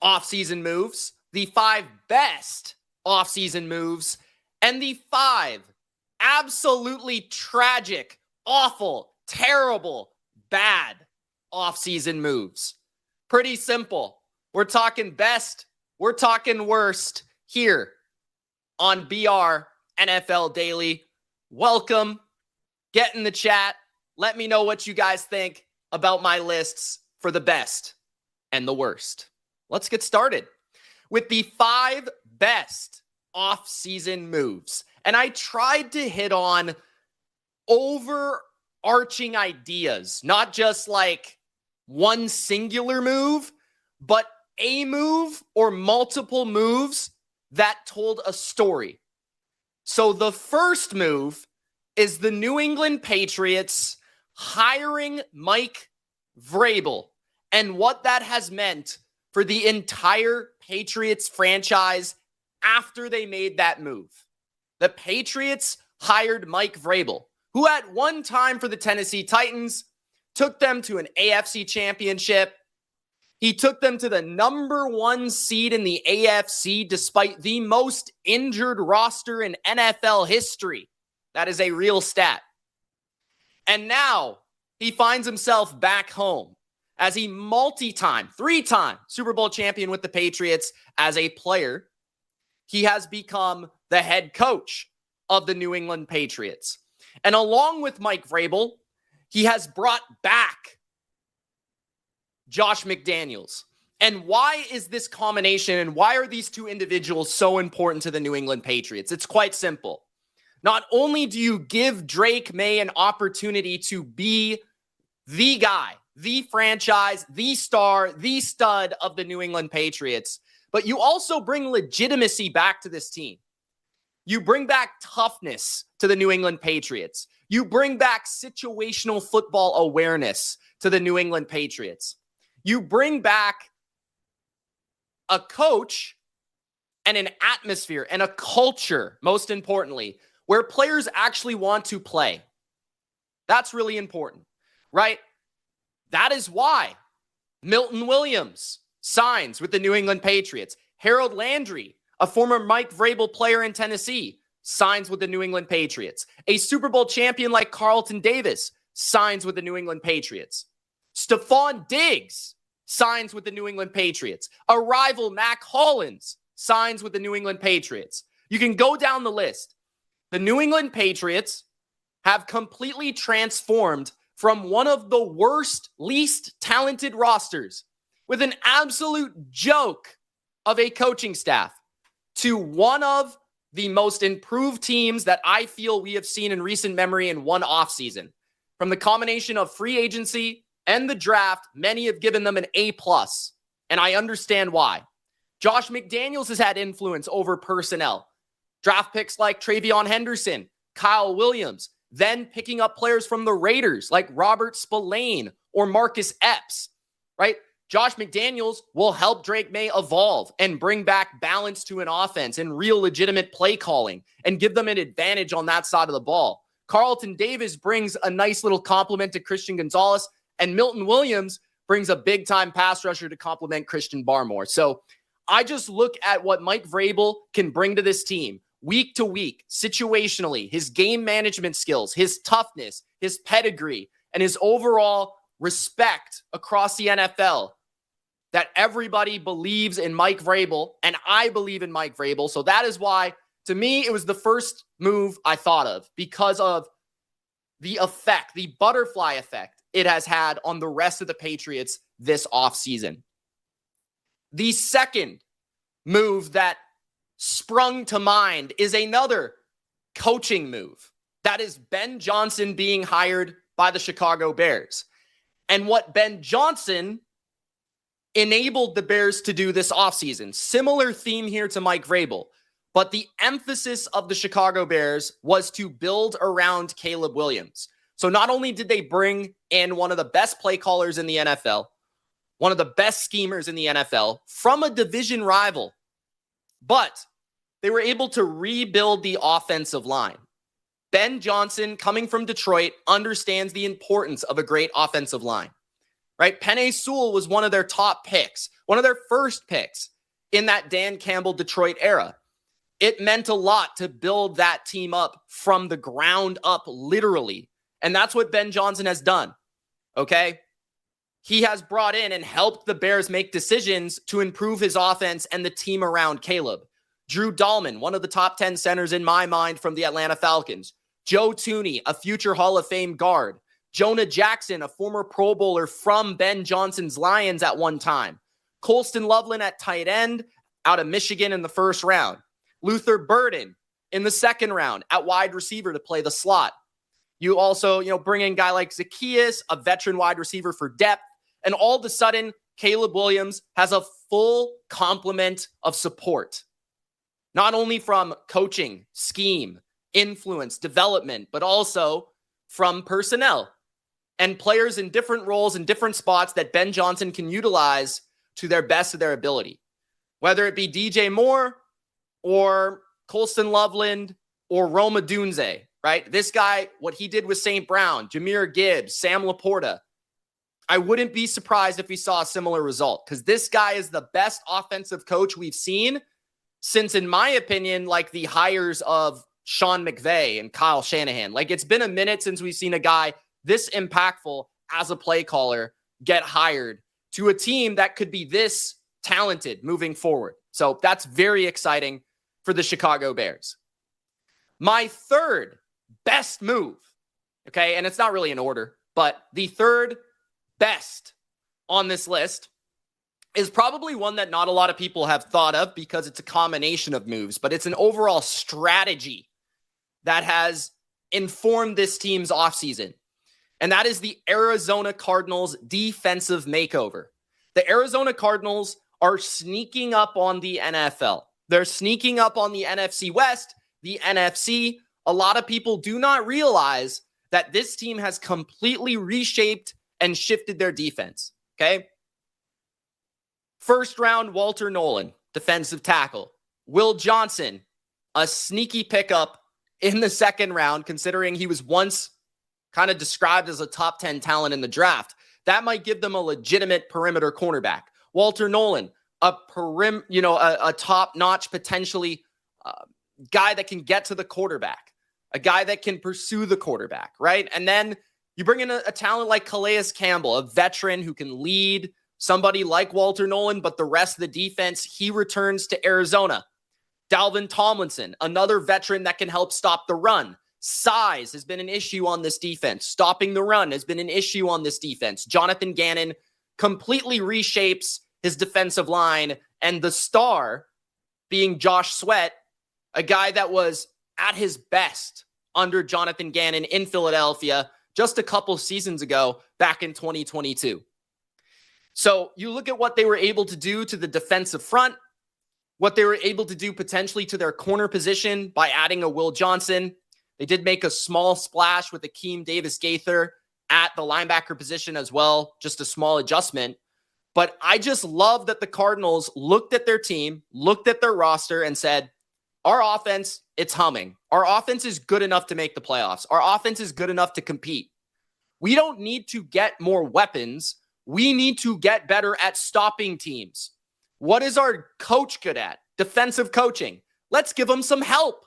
offseason moves, the 5 best offseason moves, and the 5 absolutely tragic, awful, terrible, bad offseason moves. Pretty simple. We're talking best, we're talking worst here on BR NFL Daily. Welcome. Get in the chat. Let me know what you guys think about my lists for the best and the worst. Let's get started with the 5 best off-season moves. And I tried to hit on overarching ideas, not just like one singular move, but a move or multiple moves that told a story. So the first move is the New England Patriots hiring Mike Vrabel and what that has meant for the entire Patriots franchise after they made that move. The Patriots hired Mike Vrabel, who at one time for the Tennessee Titans took them to an AFC championship. He took them to the number 1 seed in the AFC despite the most injured roster in NFL history. That is a real stat. And now he finds himself back home as he 3-time Super Bowl champion with the Patriots. As a player, he has become the head coach of the New England Patriots. And along with Mike Vrabel, he has brought back Josh McDaniels. And why is this combination and why are these two individuals so important to the New England Patriots? It's quite simple. Not only do you give Drake May an opportunity to be the guy, the franchise, the star, the stud of the New England Patriots, but you also bring legitimacy back to this team. You bring back toughness to the New England Patriots. You bring back situational football awareness to the New England Patriots. You bring back a coach and an atmosphere and a culture, most importantly, where players actually want to play. That's really important, right? That is why Milton Williams signs with the New England Patriots. Harold Landry, a former Mike Vrabel player in Tennessee, signs with the New England Patriots. A Super Bowl champion like Carlton Davis signs with the New England Patriots. Stephon Diggs signs with the New England Patriots. A rival, Mac Hollins, signs with the New England Patriots. You can go down the list. The New England Patriots have completely transformed from one of the worst, least talented rosters with an absolute joke of a coaching staff to one of the most improved teams that I feel we have seen in recent memory in one offseason. From the combination of free agency and the draft, many have given them an A+, and I understand why. Josh McDaniels has had influence over personnel. Draft picks like Travion Henderson, Kyle Williams, then picking up players from the Raiders like Robert Spillane or Marcus Epps, right? Josh McDaniels will help Drake May evolve and bring back balance to an offense and real legitimate play calling and give them an advantage on that side of the ball. Carlton Davis brings a nice little compliment to Christian Gonzalez, and Milton Williams brings a big-time pass rusher to complement Christian Barmore. So I just look at what Mike Vrabel can bring to this team week to week, situationally, his game management skills, his toughness, his pedigree, and his overall respect across the NFL, that everybody believes in Mike Vrabel, and I believe in Mike Vrabel. So that is why, to me, it was the first move I thought of because of the effect, the butterfly effect it has had on the rest of the Patriots this offseason. The second move that sprung to mind is another coaching move. That is Ben Johnson being hired by the Chicago Bears. And what Ben Johnson enabled the Bears to do this offseason. Similar theme here to Mike Vrabel. But the emphasis of the Chicago Bears was to build around Caleb Williams. So not only did they bring in one of the best play callers in the NFL, one of the best schemers in the NFL from a division rival, but they were able to rebuild the offensive line. Ben Johnson, coming from Detroit, understands the importance of a great offensive line, right? Penei Sewell was one of their top picks, one of their first picks in that Dan Campbell Detroit era. It meant a lot to build that team up from the ground up, literally. And that's what Ben Johnson has done. Okay? He has brought in and helped the Bears make decisions to improve his offense and the team around Caleb. Drew Dahlman, one of the top 10 centers in my mind from the Atlanta Falcons. Joe Thuney, a future Hall of Fame guard. Jonah Jackson, a former Pro Bowler from Ben Johnson's Lions at one time. Colston Loveland at tight end out of Michigan in the first round. Luther Burden in the second round at wide receiver to play the slot. You also, bring in a guy like Zacchaeus, a veteran wide receiver for depth. And all of a sudden, Caleb Williams has a full complement of support. Not only from coaching, scheme, influence, development, but also from personnel and players in different roles and different spots that Ben Johnson can utilize to their best of their ability. Whether it be DJ Moore or Colston Loveland or Roma Dunze, right? This guy, what he did with St. Brown, Jahmyr Gibbs, Sam Laporta, I wouldn't be surprised if we saw a similar result because this guy is the best offensive coach we've seen since, in my opinion, like the hires of Sean McVay and Kyle Shanahan. Like, it's been a minute since we've seen a guy this impactful as a play caller get hired to a team that could be this talented moving forward. So that's very exciting for the Chicago Bears. My third best move, okay, and it's not really in order, but the third best on this list is probably one that not a lot of people have thought of because it's a combination of moves, but it's an overall strategy that has informed this team's offseason. And that is the Arizona Cardinals defensive makeover. The Arizona Cardinals are sneaking up on the NFL. They're sneaking up on the NFC West, the NFC. A lot of people do not realize that this team has completely reshaped and shifted their defense, okay? First round, Walter Nolan, defensive tackle. Will Johnson, a sneaky pickup in the second round, considering he was once kind of described as a top 10 talent in the draft. That might give them a legitimate perimeter cornerback. Walter Nolan, a top-notch, potentially guy that can get to the quarterback, a guy that can pursue the quarterback, right? And then you bring in a talent like Calais Campbell, a veteran who can lead, somebody like Walter Nolan, but the rest of the defense, he returns to Arizona. Dalvin Tomlinson, another veteran that can help stop the run. Size has been an issue on this defense. Stopping the run has been an issue on this defense. Jonathan Gannon completely reshapes his defensive line, and the star being Josh Sweat, a guy that was at his best under Jonathan Gannon in Philadelphia just a couple seasons ago back in 2022. So you look at what they were able to do to the defensive front, what they were able to do potentially to their corner position by adding a Will Johnson. They did make a small splash with Akeem Davis-Gaither at the linebacker position as well, just a small adjustment. But I just love that the Cardinals looked at their team, looked at their roster, and said, our offense, it's humming. Our offense is good enough to make the playoffs. Our offense is good enough to compete. We don't need to get more weapons. We need to get better at stopping teams. What is our coach good at? Defensive coaching. Let's give them some help.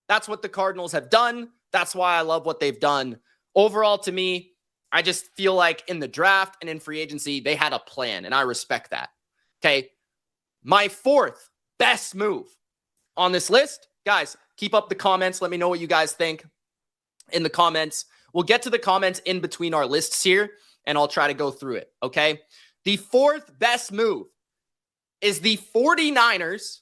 That's what the Cardinals have done. That's why I love what they've done. Overall, to me, I just feel like in the draft and in free agency, they had a plan, and I respect that. Okay, my fourth best move on this list. Guys, keep up the comments. Let me know what you guys think in the comments. We'll get to the comments in between our lists here, and I'll try to go through it, okay? The fourth best move is the 49ers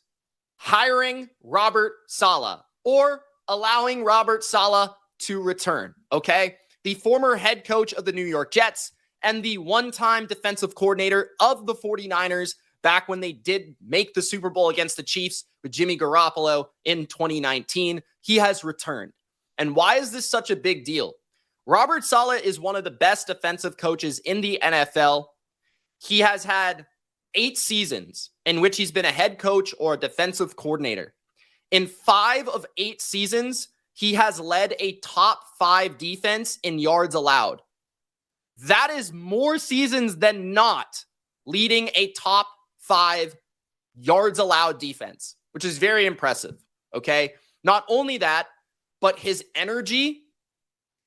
hiring Robert Saleh or allowing Robert Saleh to return, okay? The former head coach of the New York Jets and the one-time defensive coordinator of the 49ers back when they did make the Super Bowl against the Chiefs with Jimmy Garoppolo in 2019. He has returned. And why is this such a big deal? Robert Saleh is one of the best defensive coaches in the NFL. He has had 8 seasons in which he's been a head coach or a defensive coordinator. In 5 of 8 seasons, he has led a top 5 defense in yards allowed. That is more seasons than not leading a top .5 yards allowed defense, which is very impressive. Okay. Not only that, but his energy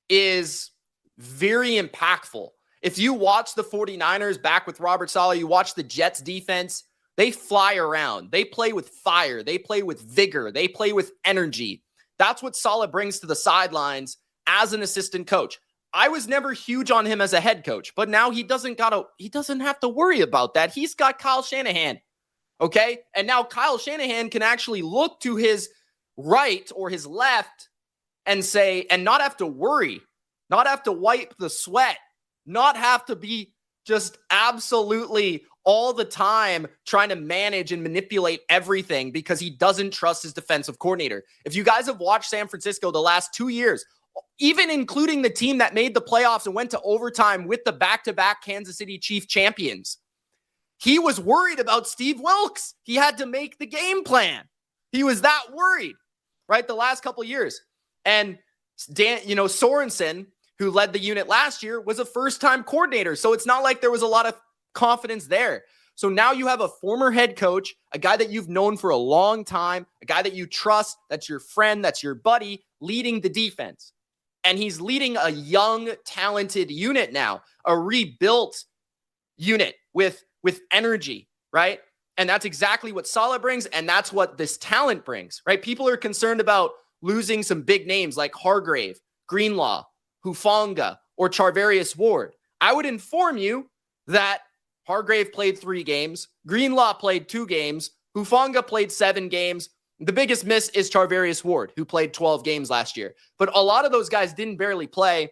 is very impactful. If you watch the 49ers back with Robert Saleh, you watch the Jets defense, they fly around. They play with fire. They play with vigor. They play with energy. That's what Saleh brings to the sidelines as an assistant coach. I was never huge on him as a head coach, but now he doesn't have to worry about that. He's got Kyle Shanahan. Okay? And now Kyle Shanahan can actually look to his right or his left and say, and not have to worry, not have to wipe the sweat, not have to be just absolutely all the time trying to manage and manipulate everything because he doesn't trust his defensive coordinator. If you guys have watched San Francisco the last 2 years, even including the team that made the playoffs and went to overtime with the back-to-back Kansas City Chief champions, he was worried about Steve Wilkes. He had to make the game plan. He was that worried, right? The last couple of years. And Sorensen, who led the unit last year, was a first-time coordinator. So it's not like there was a lot of confidence there. So now you have a former head coach, a guy that you've known for a long time, a guy that you trust, that's your friend, that's your buddy, leading the defense. And he's leading a young, talented unit now, a rebuilt unit with energy, right? And that's exactly what Saleh brings, and that's what this talent brings, right? People are concerned about losing some big names like Hargrave, Greenlaw, Hufanga, or Charvarius Ward. I would inform you that Hargrave played 3 games, Greenlaw played 2 games, Hufanga played 7 games. The biggest miss is Charvarius Ward, who played 12 games last year. But a lot of those guys didn't barely play.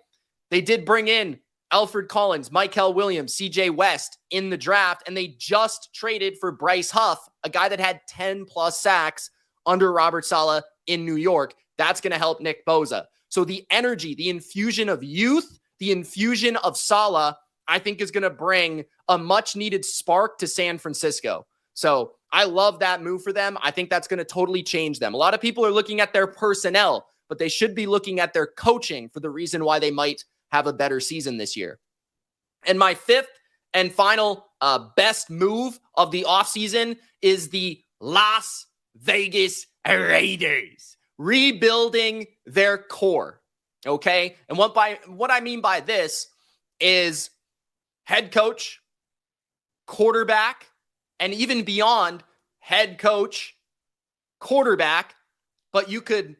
They did bring in Alfred Collins, Michael Williams, CJ West in the draft, and they just traded for Bryce Huff, a guy that had 10-plus sacks under Robert Saleh in New York. That's going to help Nick Bosa. So the energy, the infusion of youth, the infusion of Saleh, I think is going to bring a much-needed spark to San Francisco. So I love that move for them. I think that's going to totally change them. A lot of people are looking at their personnel, but they should be looking at their coaching for the reason why they might have a better season this year. And my 5th and final best move of the offseason is the Las Vegas Raiders rebuilding their core. Okay? And what I mean by this is head coach, quarterback, and even beyond head coach, quarterback, but you could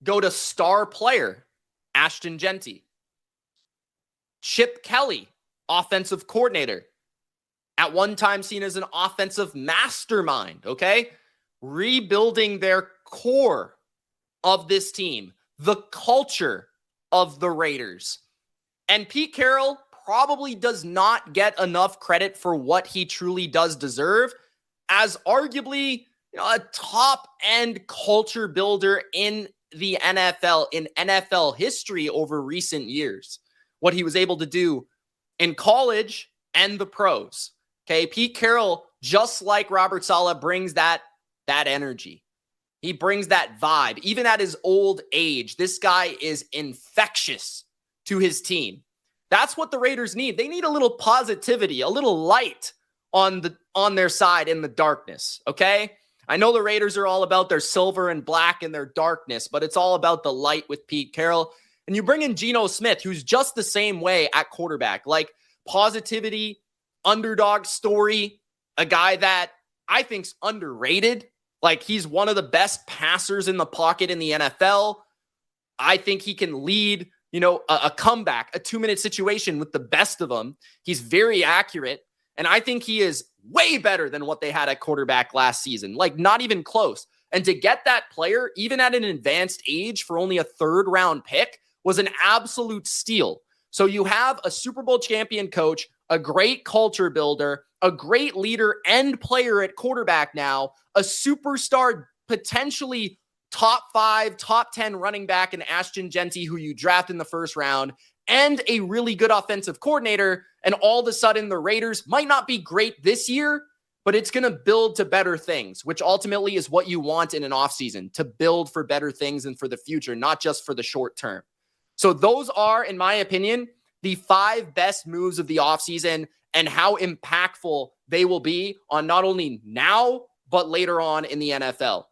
go to star player, Ashton Genty. Chip Kelly, offensive coordinator, at one time seen as an offensive mastermind, okay? Rebuilding their core of this team, the culture of the Raiders. And Pete Carroll probably does not get enough credit for what he truly does deserve as arguably a top-end culture builder in the NFL, in NFL history over recent years. What he was able to do in college and the pros. Okay, Pete Carroll, just like Robert Saleh, brings that energy. He brings that vibe. Even at his old age, this guy is infectious to his team. That's what the Raiders need. They need a little positivity, a little light on their side in the darkness, okay? I know the Raiders are all about their silver and black and their darkness, but it's all about the light with Pete Carroll. And you bring in Geno Smith, who's just the same way at quarterback, like positivity, underdog story, a guy that I think's underrated. Like he's one of the best passers in the pocket in the NFL. I think he can lead, a comeback, a 2-minute situation with the best of them. He's very accurate. And I think he is way better than what they had at quarterback last season. Like not even close. And to get that player, even at an advanced age for only a 3rd-round pick, was an absolute steal. So you have a Super Bowl champion coach, a great culture builder, a great leader and player at quarterback now, a superstar, potentially top 5, top 10 running back in Ashton Genty, who you draft in the 1st round, and a really good offensive coordinator. And all of a sudden the Raiders might not be great this year, but it's going to build to better things, which ultimately is what you want in an offseason, to build for better things and for the future, not just for the short term. So those are, in my opinion, the 5 best moves of the offseason and how impactful they will be on not only now, but later on in the NFL.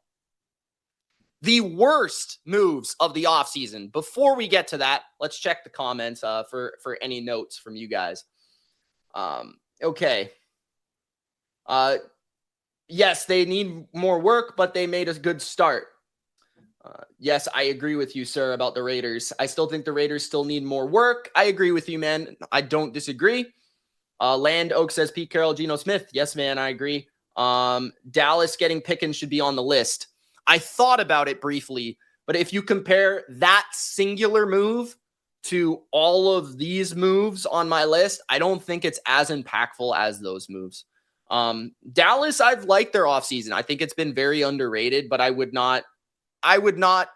The worst moves of the offseason. Before we get to that, let's check the comments for any notes from you guys. Okay. Yes, they need more work, but they made a good start. Yes, I agree with you, sir, about the Raiders. I still think the Raiders still need more work. I agree with you, man. I don't disagree. Land Oak says Pete Carroll, Geno Smith. Yes, man, I agree. Dallas getting Pickens should be on the list. I thought about it briefly, but if you compare that singular move to all of these moves on my list, I don't think it's as impactful as those moves. Dallas, I've liked their offseason. I think it's been very underrated, but I would not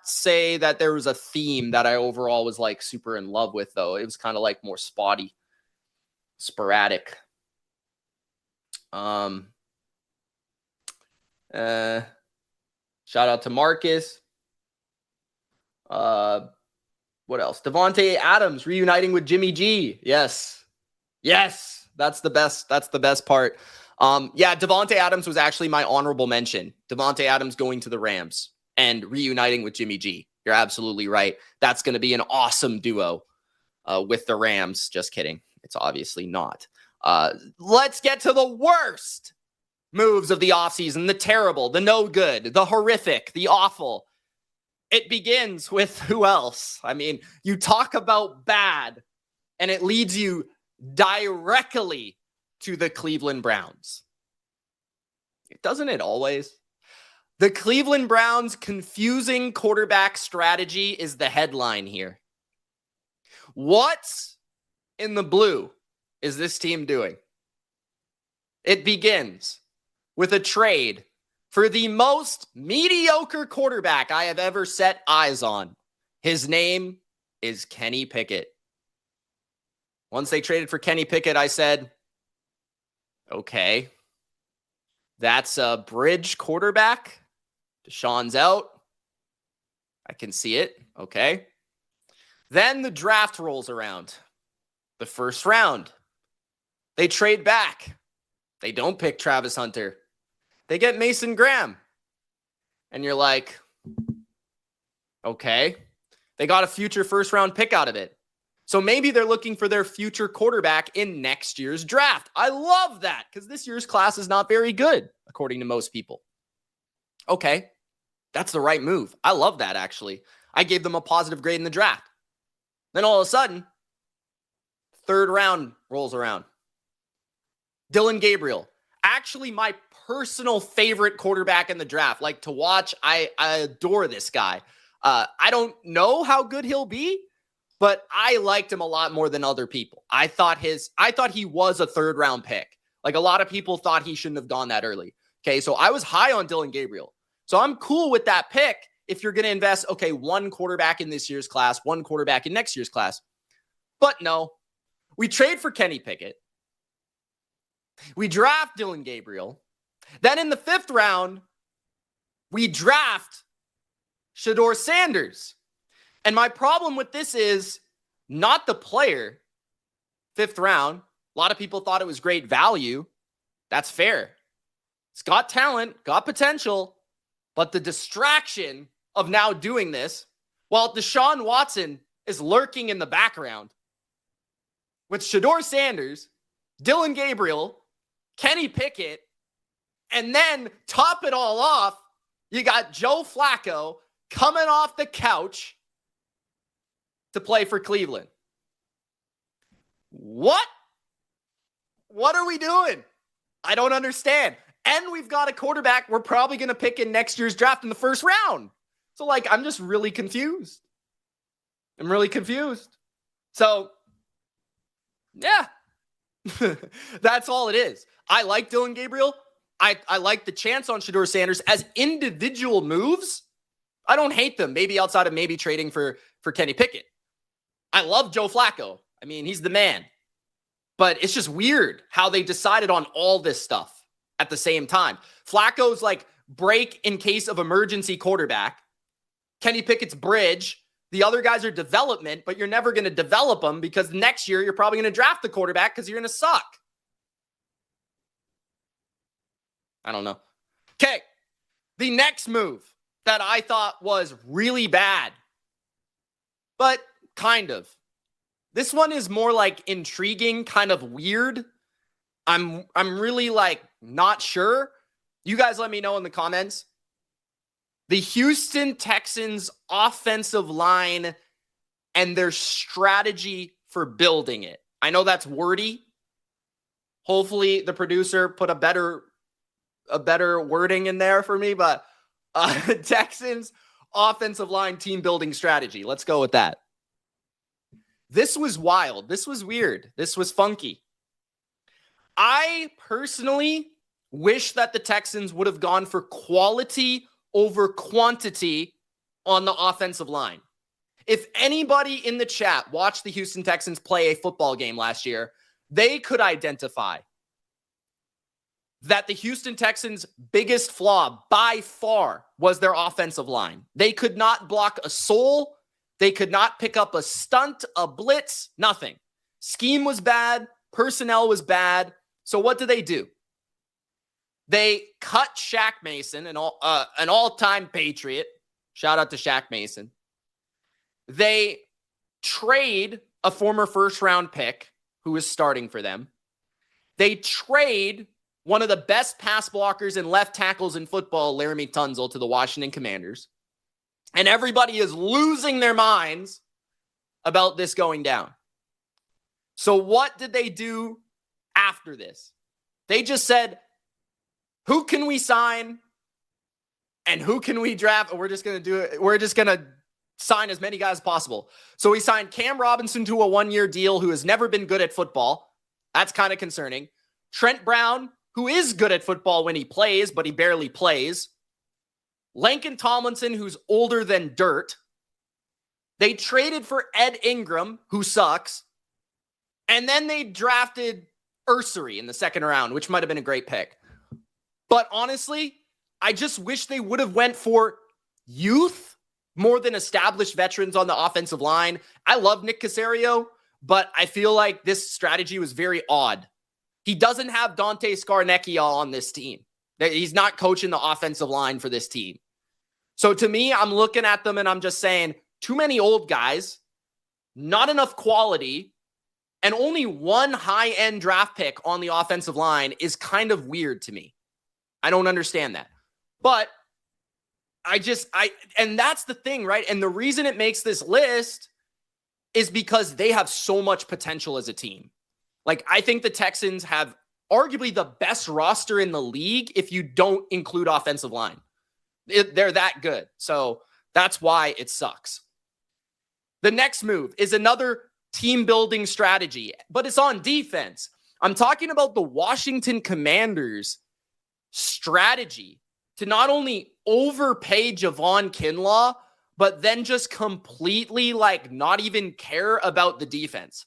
say that there was a theme that I overall was like super in love with, though. It was kind of like more spotty, sporadic. Shout out to Marcus. What else? Devontae Adams reuniting with Jimmy G. Yes. That's the best. That's the best part. Yeah, Devontae Adams was actually my honorable mention. Devontae Adams going to the Rams and reuniting with Jimmy G. You're absolutely right. That's going to be an awesome duo with the Rams. Just kidding. It's obviously not. Let's get to the worst moves of the offseason. The terrible, the no good, the horrific, the awful. It begins with who else? I mean, you talk about bad, and it leads you directly to the Cleveland Browns. Doesn't it always? The Cleveland Browns' confusing quarterback strategy is the headline here. What in the blue is this team doing? It begins with a trade for the most mediocre quarterback I have ever set eyes on. His name is Kenny Pickett. Once they traded for Kenny Pickett, I said, okay, that's a bridge quarterback. Deshaun's out. I can see it. Okay. Then the draft rolls around. The first round. They trade back. They don't pick Travis Hunter. They get Mason Graham. And you're like, okay. They got a future first round pick out of it. So maybe they're looking for their future quarterback in next year's draft. I love that because this year's class is not very good, according to most people. Okay. That's the right move. I love that, actually. I gave them a positive grade in the draft. Then all of a sudden, third round rolls around. Dillon Gabriel, actually my personal favorite quarterback in the draft. Like to watch, I adore this guy. I don't know how good he'll be, but I liked him a lot more than other people. I thought he was a third round pick. Like a lot of people thought he shouldn't have gone that early. Okay, so I was high on Dillon Gabriel. So I'm cool with that pick if you're going to invest, okay, one quarterback in this year's class, one quarterback in next year's class. But no, we trade for Kenny Pickett. We draft Dillon Gabriel. Then in the fifth round, we draft Shedeur Sanders. And my problem with this is not the player. Fifth round, a lot of people thought it was great value. That's fair. It's got talent, got potential. But the distraction of now doing this, while Deshaun Watson is lurking in the background, with Shedeur Sanders, Dillon Gabriel, Kenny Pickett, and then top it all off, you got Joe Flacco coming off the couch to play for Cleveland. What? What are we doing? I don't understand. And we've got a quarterback we're probably going to pick in next year's draft in the first round. So, like, I'm just really confused. I'm really confused. So, yeah. That's all it is. I like Dillon Gabriel. I like the chance on Shedeur Sanders as individual moves. I don't hate them. Maybe outside of maybe trading for Kenny Pickett. I love Joe Flacco. I mean, he's the man. But it's just weird how they decided on all this stuff at the same time. Flacco's like break in case of emergency quarterback. Kenny Pickett's bridge. The other guys are development, but you're never going to develop them because next year you're probably going to draft the quarterback because you're going to suck. I don't know. Okay. The next move that I thought was really bad, but kind of. This one is more like intriguing, kind of weird. I'm really like not sure. You guys let me know in the comments. The Houston Texans offensive line and their strategy for building it. I know that's wordy. Hopefully the producer put a better wording in there for me, but Texans offensive line team building strategy. Let's go with that. This was wild. This was weird. This was funky. I personally wish that the Texans would have gone for quality over quantity on the offensive line. If anybody in the chat watched the Houston Texans play a football game last year, they could identify that the Houston Texans' biggest flaw by far was their offensive line. They could not block a soul. They could not pick up a stunt, a blitz, nothing. Scheme was bad. Personnel was bad. So what do? They cut Shaq Mason, an all-time Patriot. Shout out to Shaq Mason. They trade a former first-round pick who is starting for them. They trade one of the best pass blockers and left tackles in football, Laramie Tunzel, to the Washington Commanders. And everybody is losing their minds about this going down. So what did they do after this? They just said, who can we sign and who can we draft? And we're just going to do it. We're just going to sign as many guys as possible. So we signed Cam Robinson to a one-year deal who has never been good at football. That's kind of concerning. Trent Brown, who is good at football when he plays, but he barely plays. Lincoln Tomlinson, who's older than dirt. They traded for Ed Ingram, who sucks. And then they drafted Ursery in the second round, which might have been a great pick. But honestly, I just wish they would have went for youth more than established veterans on the offensive line. I love Nick Caserio, but I feel like this strategy was very odd. He doesn't have Dante Scarnecchia on this team. He's not coaching the offensive line for this team. So to me, I'm looking at them and I'm just saying, too many old guys, not enough quality, and only one high-end draft pick on the offensive line is kind of weird to me. I don't understand that. But and that's the thing, right? And the reason it makes this list is because they have so much potential as a team. Like, I think the Texans have arguably the best roster in the league if you don't include offensive line. They're that good. So that's why it sucks. The next move is another team building strategy, but it's on defense. I'm talking about the Washington Commanders' strategy to not only overpay Javon Kinlaw, but then just completely not even care about the defense.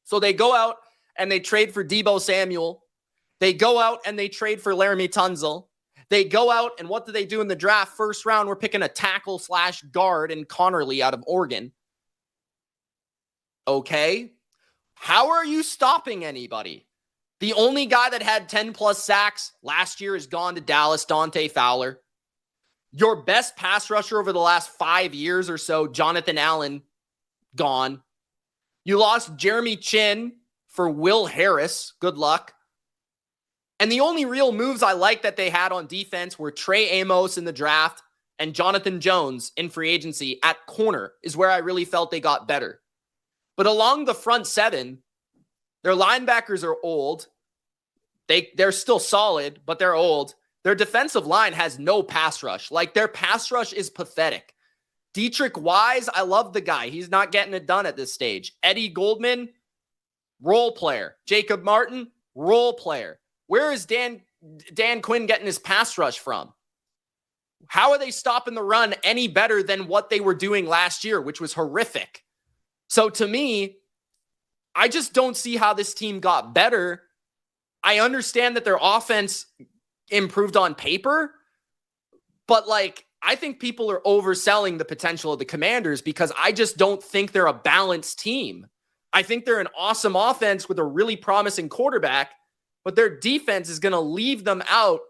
So they go out and they trade for Deebo Samuel. They go out and they trade for Laramie Tunzel. They go out and what do they do in the draft? First round, we're picking a tackle/guard in Connerly out of Oregon. Okay. How are you stopping anybody? The only guy that had 10 plus sacks last year is gone to Dallas, Dante Fowler. Your best pass rusher over the last 5 years or so, Jonathan Allen, gone. You lost Jeremy Chin for Will Harris. Good luck. And the only real moves I like that they had on defense were Trey Amos in the draft and Jonathan Jones in free agency at corner is where I really felt they got better. But along the front seven, their linebackers are old. They're still solid, but they're old. Their defensive line has no pass rush. Their pass rush is pathetic. Dietrich Wise, I love the guy. He's not getting it done at this stage. Eddie Goldman, role player. Jacob Martin, role player. Where is Dan Quinn getting his pass rush from? How are they stopping the run any better than what they were doing last year, which was horrific? So to me, I just don't see how this team got better. I understand that their offense improved on paper, but I think people are overselling the potential of the Commanders because I just don't think they're a balanced team. I think they're an awesome offense with a really promising quarterback, but their defense is going to leave them out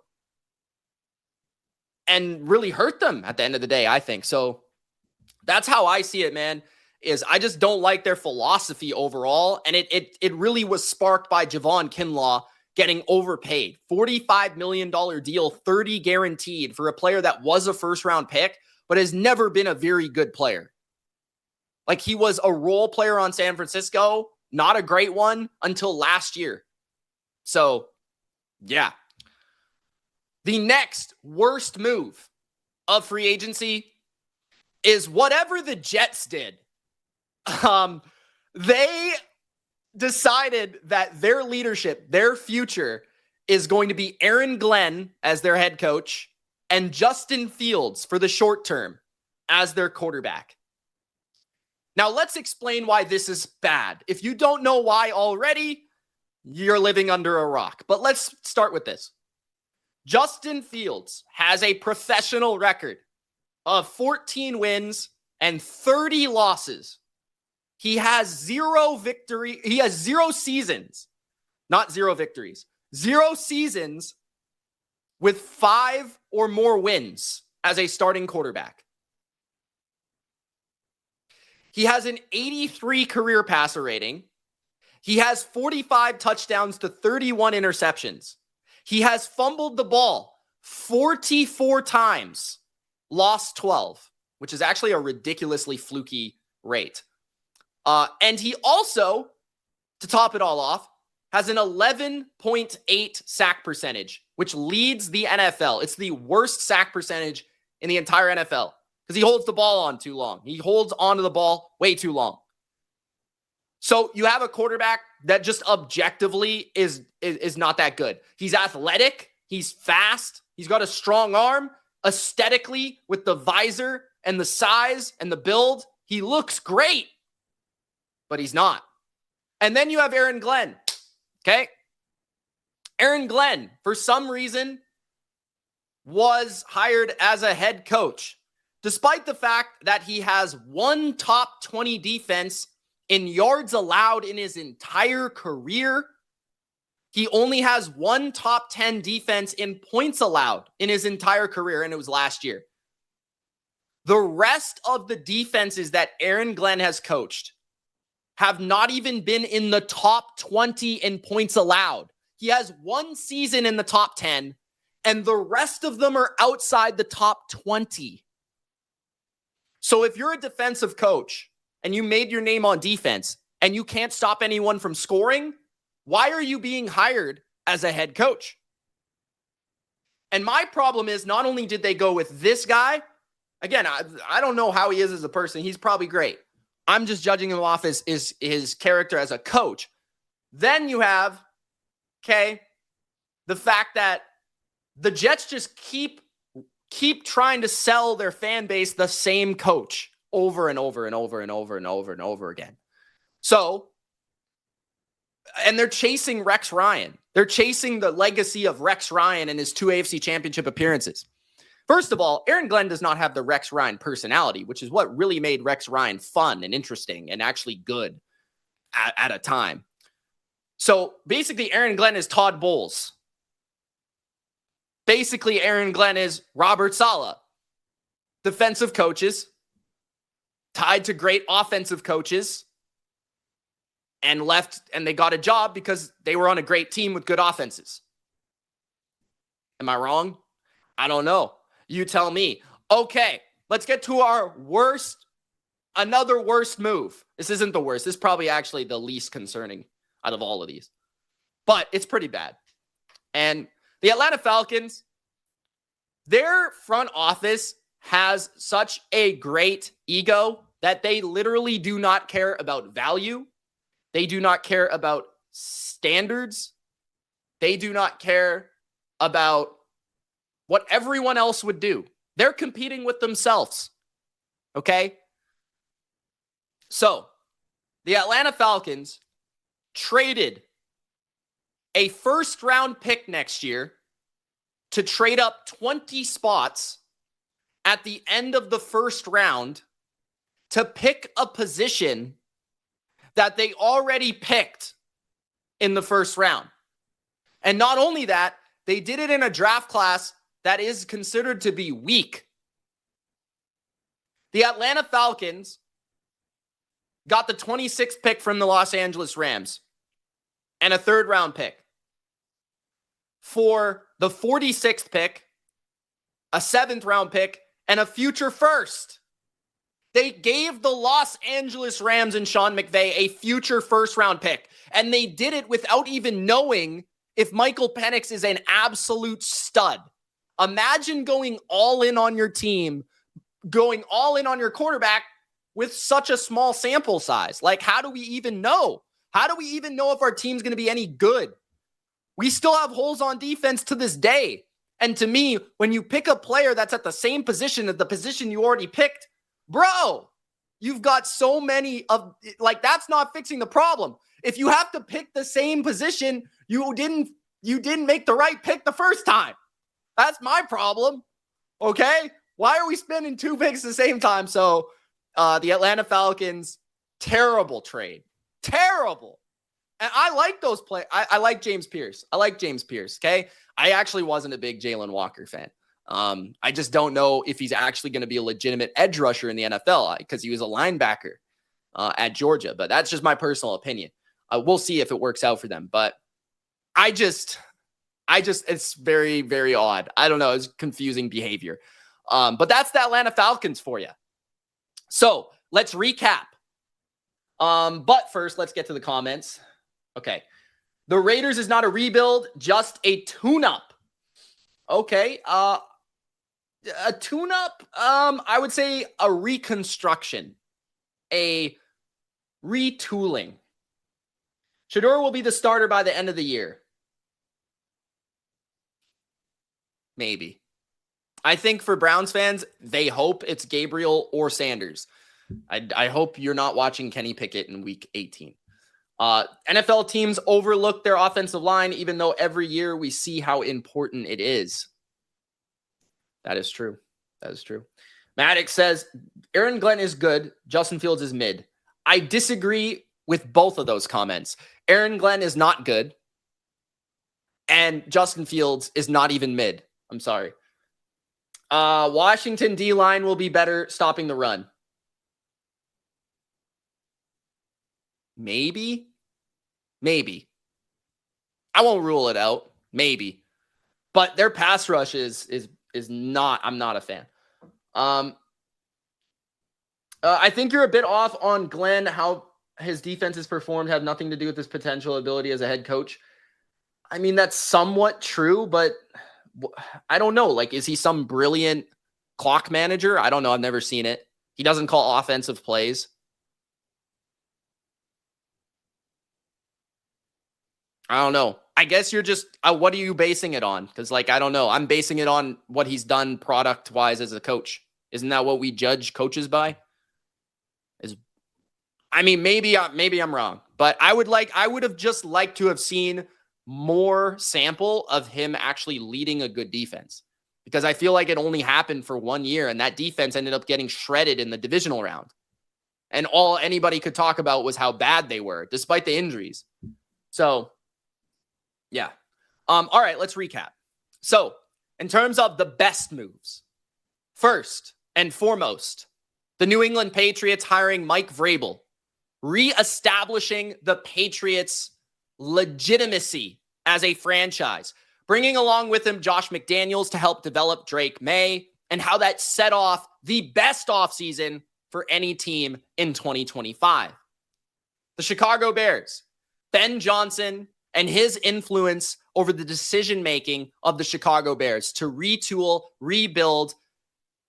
and really hurt them at the end of the day, I think. So that's how I see it, man, is I just don't like their philosophy overall. And it really was sparked by Javon Kinlaw getting overpaid. $45 million deal, 30 guaranteed for a player that was a first-round pick, but has never been a very good player. Like, he was a role player on San Francisco, not a great one until last year. So, yeah. The next worst move of free agency is whatever the Jets did. They decided that their leadership, their future, is going to be Aaron Glenn as their head coach and Justin Fields for the short term as their quarterback. Now, let's explain why this is bad. If you don't know why already, you're living under a rock. But let's start with this. Justin Fields has a professional record of 14 wins and 30 losses. He has zero seasons, not zero victories, 0 seasons with 5 or more wins as a starting quarterback. He has an 83 career passer rating. He has 45 touchdowns to 31 interceptions. He has fumbled the ball 44 times, lost 12, which is actually a ridiculously fluky rate. And he also, to top it all off, has an 11.8 sack percentage, which leads the NFL. It's the worst sack percentage in the entire NFL because he holds the ball on too long. He holds onto the ball way too long. So you have a quarterback that just objectively is not that good. He's athletic. He's fast. He's got a strong arm. Aesthetically, with the visor and the size and the build, he looks great, but he's not. And then you have Aaron Glenn. Okay? Aaron Glenn, for some reason, was hired as a head coach, despite the fact that he has one top 20 defense in yards allowed in his entire career. He only has one top 10 defense in points allowed in his entire career, and it was last year. The rest of the defenses that Aaron Glenn has coached have not even been in the top 20 in points allowed. He has one season in the top 10, and the rest of them are outside the top 20. So if you're a defensive coach and you made your name on defense and you can't stop anyone from scoring, why are you being hired as a head coach? And my problem is, not only did they go with this guy, again, I don't know how he is as a person. He's probably great. I'm just judging him off as his character as a coach. Then you have, the fact that the Jets just keep trying to sell their fan base the same coach over and over and over and over and over and over again. So, and they're chasing Rex Ryan. They're chasing the legacy of Rex Ryan and his 2 AFC championship appearances. First of all, Aaron Glenn does not have the Rex Ryan personality, which is what really made Rex Ryan fun and interesting and actually good at a time. So basically, Aaron Glenn is Todd Bowles. Basically, Aaron Glenn is Robert Saleh. Defensive coaches tied to great offensive coaches and left, and they got a job because they were on a great team with good offenses. Am I wrong? I don't know. You tell me. Okay, let's get to our another worst move. This isn't the worst. This is probably actually the least concerning out of all of these. But it's pretty bad. And the Atlanta Falcons, their front office has such a great ego that they literally do not care about value. They do not care about standards. They do not care about what everyone else would do. They're competing with themselves. Okay? So, the Atlanta Falcons traded a first-round pick next year to trade up 20 spots at the end of the first round to pick a position that they already picked in the first round. And not only that, they did it in a draft class that is considered to be weak. The Atlanta Falcons got the 26th pick from the Los Angeles Rams and a third-round pick. For the 46th pick, a 7th-round pick, and a future first. They gave the Los Angeles Rams and Sean McVay a future first-round pick, and they did it without even knowing if Michael Penix is an absolute stud. Imagine going all in on your team, going all in on your quarterback with such a small sample size. Like, how do we even know? How do we even know if our team's going to be any good? We still have holes on defense to this day. And to me, when you pick a player that's at the same position as the position you already picked, bro, you've got so many of, like, that's not fixing the problem. If you have to pick the same position, you didn't make the right pick the first time. That's my problem. Okay? Why are we spending 2 picks at the same time? So the Atlanta Falcons, terrible trade. Terrible. And I like those players. I like James Pierce. Okay? I actually wasn't a big Jalen Walker fan. I just don't know if he's actually going to be a legitimate edge rusher in the NFL because he was a linebacker at Georgia. But that's just my personal opinion. We'll see if it works out for them. But I just, it's very, very odd. I don't know. It's confusing behavior. But that's the Atlanta Falcons for you. So let's recap. But first, let's get to the comments. Okay. The Raiders is not a rebuild, just a tune-up. Okay. A tune-up, I would say a reconstruction, a retooling. Shedeur will be the starter by the end of the year. Maybe. I think for Browns fans, they hope it's Gabriel or Sanders. I hope you're not watching Kenny Pickett in week 18. NFL teams overlook their offensive line, even though every year we see how important it is. That is true. Maddox says, Aaron Glenn is good. Justin Fields is mid. I disagree with both of those comments. Aaron Glenn is not good. And Justin Fields is not even mid. I'm sorry. Washington D-line will be better stopping the run. Maybe. I won't rule it out. Maybe. But their pass rush is not, I'm not a fan. I think you're a bit off on Glenn. How his defense has performed have nothing to do with his potential ability as a head coach. I mean, that's somewhat true, but I don't know. Like, is he some brilliant clock manager? I don't know. I've never seen it. He doesn't call offensive plays. I don't know. I guess you're just, what are you basing it on? Because, like, I don't know. I'm basing it on what he's done product-wise as a coach. Isn't that what we judge coaches by? Maybe I'm wrong. But I would have just liked to have seen more sample of him actually leading a good defense. Because I feel like it only happened for 1 year, and that defense ended up getting shredded in the divisional round. And all anybody could talk about was how bad they were, despite the injuries. So, yeah. All right, let's recap. So, in terms of the best moves, first and foremost, the New England Patriots hiring Mike Vrabel, reestablishing the Patriots' legitimacy as a franchise, bringing along with him Josh McDaniels to help develop Drake May, and how that set off the best offseason for any team in 2025. The Chicago Bears, Ben Johnson, and his influence over the decision-making of the Chicago Bears to retool, rebuild,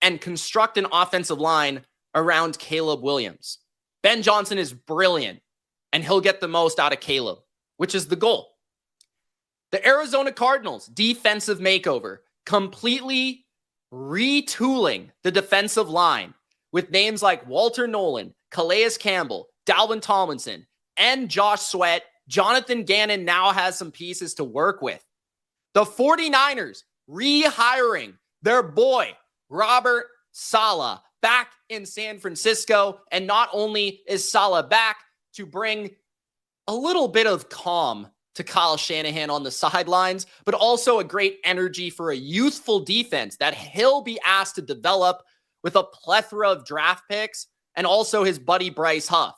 and construct an offensive line around Caleb Williams. Ben Johnson is brilliant, and he'll get the most out of Caleb, which is the goal. The Arizona Cardinals, defensive makeover, completely retooling the defensive line with names like Walter Nolan, Calais Campbell, Dalvin Tomlinson, and Josh Sweat. Jonathan Gannon now has some pieces to work with. The 49ers rehiring their boy, Robert Saleh, back in San Francisco. And not only is Saleh back to bring a little bit of calm to Kyle Shanahan on the sidelines, but also a great energy for a youthful defense that he'll be asked to develop with a plethora of draft picks and also his buddy Bryce Huff.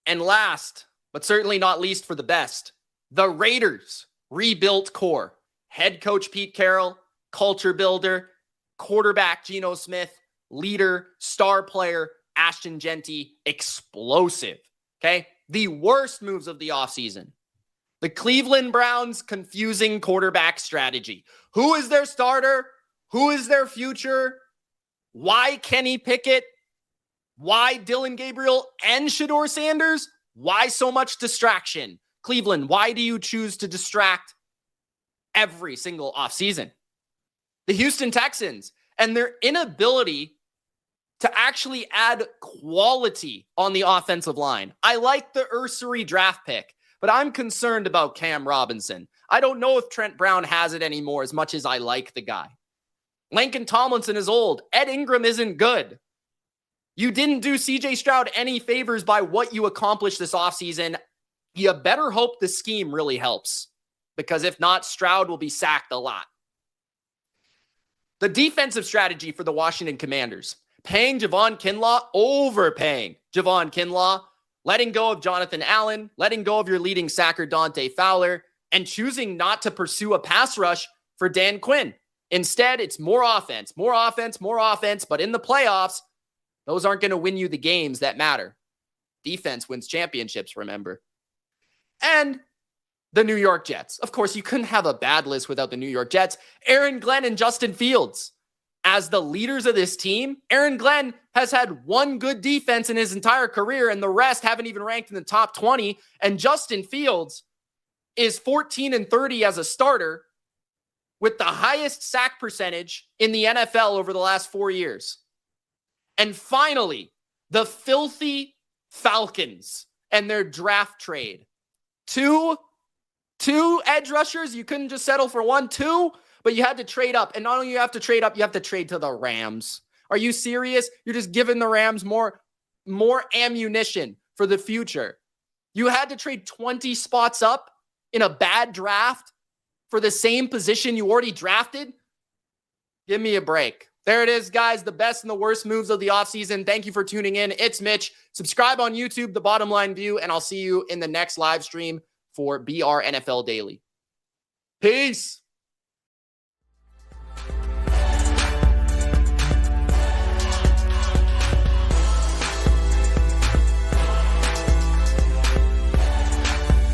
And last, but certainly not least for the best, the Raiders rebuilt core. Head coach Pete Carroll, culture builder, quarterback Geno Smith, leader, star player Ashton Genty, explosive. Okay? The worst moves of the offseason. The Cleveland Browns confusing quarterback strategy. Who is their starter? Who is their future? Why Kenny Pickett? Why Dylan Gabriel and Shedeur Sanders? Why so much distraction? Cleveland, why do you choose to distract every single offseason? The Houston Texans and their inability to actually add quality on the offensive line. I like the Ursary draft pick, but I'm concerned about Cam Robinson. I don't know if Trent Brown has it anymore as much as I like the guy. Lincoln Tomlinson is old. Ed Ingram isn't good. You didn't do CJ Stroud any favors by what you accomplished this offseason. You better hope the scheme really helps, because if not, Stroud will be sacked a lot. The defensive strategy for the Washington Commanders: paying Javon Kinlaw, overpaying Javon Kinlaw, letting go of Jonathan Allen, letting go of your leading sacker Dante Fowler, and choosing not to pursue a pass rush for Dan Quinn. Instead, it's more offense, but in the playoffs, those aren't going to win you the games that matter. Defense wins championships, remember. And the New York Jets. Of course, you couldn't have a bad list without the New York Jets. Aaron Glenn and Justin Fields. As the leaders of this team, Aaron Glenn has had one good defense in his entire career, and the rest haven't even ranked in the top 20. And Justin Fields is 14-30 as a starter with the highest sack percentage in the NFL over the last 4 years. And finally, the filthy Falcons and their draft trade. Two edge rushers. You couldn't just settle for one, two, but you had to trade up. And not only you have to trade up, you have to trade to the Rams. Are you serious? You're just giving the Rams more ammunition for the future. You had to trade 20 spots up in a bad draft for the same position you already drafted? Give me a break. There it is, guys. The best and the worst moves of the offseason. Thank you for tuning in. It's Mitch. Subscribe on YouTube, The Bottom Line View, and I'll see you in the next live stream for BR NFL Daily. Peace.